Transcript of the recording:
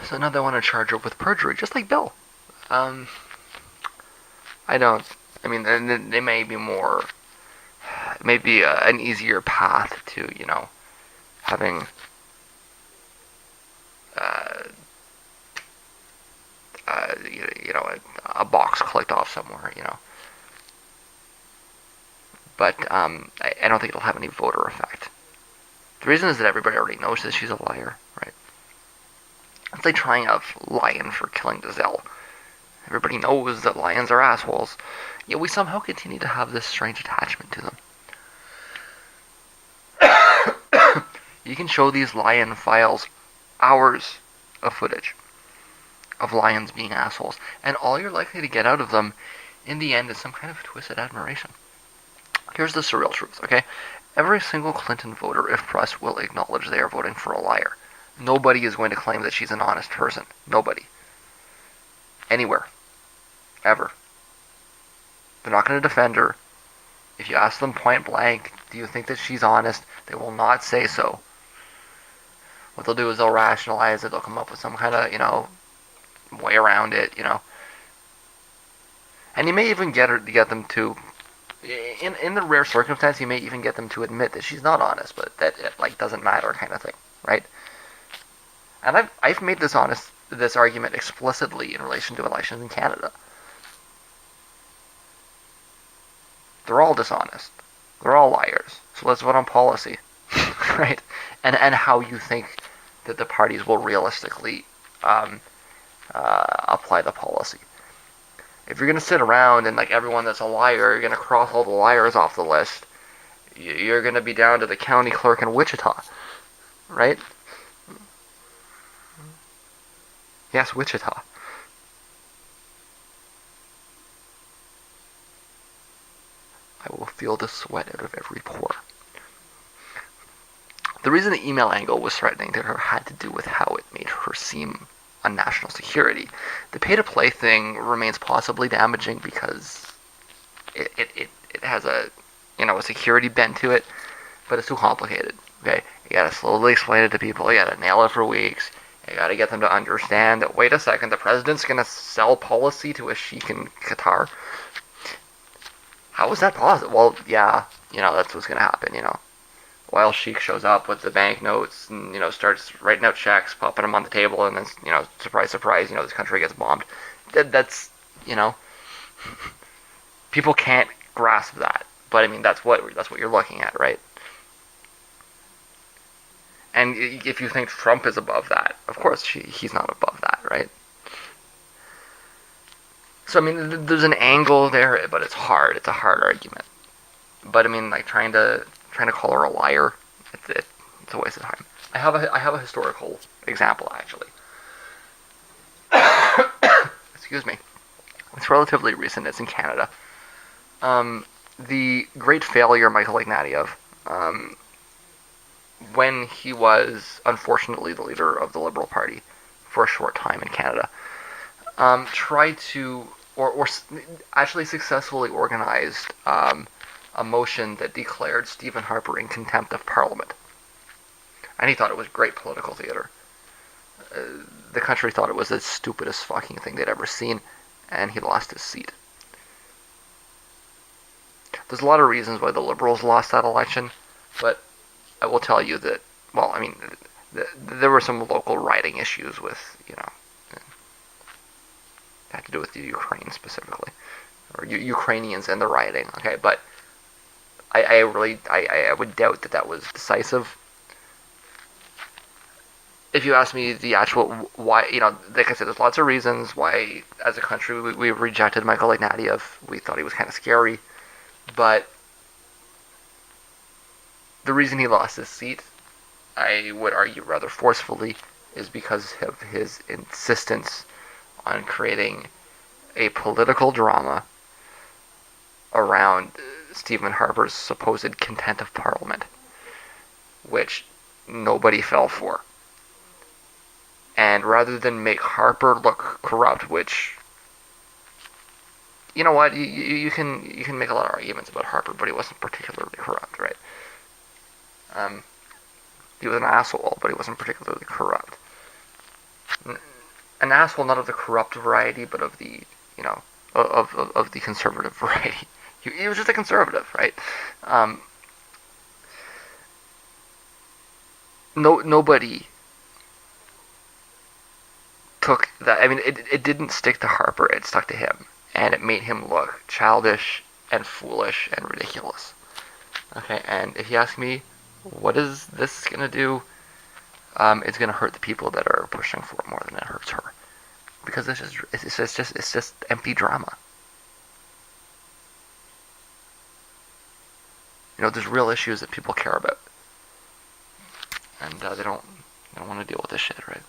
So now they want to charge her with perjury, just like Bill. Um, I don't. I mean, they may be more, maybe an easier path to, having uh, a box clicked off somewhere. But I don't think it'll have any voter effect. The reason is that everybody already knows that she's a liar, right? It's like trying a lion for killing gazelle. Everybody knows that lions are assholes, yet we somehow continue to have this strange attachment to them. You can show these lionphiles hours of footage of lions being assholes, and all you're likely to get out of them in the end is some kind of twisted admiration. Here's the surreal truth, okay? Every single Clinton voter, if pressed, will acknowledge they are voting for a liar. Nobody is going to claim that she's an honest person. Nobody. Anywhere. Ever. They're not going to defend her. If you ask them point blank, do you think that she's honest? They will not say so. What they'll do is they'll rationalize it. They'll come up with some kind of, way around it. And you may even get them to, in the rare circumstance, you may even get them to admit that she's not honest, but that it doesn't matter, kind of thing, right? And I've made this argument explicitly in relation to elections in Canada. They're all dishonest. They're all liars. So let's vote on policy, right? And how you think that the parties will realistically apply the policy. If you're going to sit around and everyone that's a liar, you're going to cross all the liars off the list, you're going to be down to the county clerk in Wichita, right? Yes, Wichita. I will feel the sweat out of every pore. The reason the email angle was threatening to her had to do with how it made her seem on national security. The pay-to-play thing remains possibly damaging because it has a security bent to it, but it's too complicated. Okay, you gotta slowly explain it to people. You gotta nail it for weeks. You gotta get them to understand that. Wait a second, the president's gonna sell policy to a sheik in Qatar. How is that possible? Well, yeah, that's what's gonna happen. Oil sheik shows up with the banknotes and starts writing out checks, popping them on the table, and then surprise, surprise, this country gets bombed. That's people can't grasp that, but I mean that's what you're looking at, right? And if you think Trump is above that, of course he's not above that, right? So I mean, there's an angle there, but it's hard. It's a hard argument. But I mean, trying to call her a liar, it's a waste of time. I have a historical example actually. Excuse me. It's relatively recent. It's in Canada. The great failure Michael Ignatieff, when he was unfortunately the leader of the Liberal Party for a short time in Canada, tried to or actually successfully organized a motion that declared Stephen Harper in contempt of Parliament. And he thought it was great political theater. The country thought it was the stupidest fucking thing they'd ever seen, and he lost his seat. There's a lot of reasons why the Liberals lost that election, but I will tell you that, well, I mean, there were some local riding issues with, had to do with the Ukraine specifically, or Ukrainians and the rioting, okay, but I would doubt that was decisive. If you ask me the actual why, like I said, there's lots of reasons why, as a country, we rejected Michael Ignatieff. We thought he was kind of scary, but the reason he lost his seat, I would argue rather forcefully, is because of his insistence on creating a political drama around Stephen Harper's supposed contempt of Parliament, which nobody fell for. And rather than make Harper look corrupt, which, you know what, you can make a lot of arguments about Harper, but he wasn't particularly corrupt, right? He was an asshole, but he wasn't particularly corrupt. an asshole not of the corrupt variety, but of the, you know, of the conservative variety. He was just a conservative, right? Um, nobody took that. I mean, it didn't stick to Harper. It stuck to him, and it made him look childish and foolish and ridiculous. Okay, and if you ask me, what is this gonna do? It's gonna hurt the people that are pushing for it more than it hurts her, because it's just empty drama. You know, there's real issues that people care about, and they don't want to deal with this shit, right?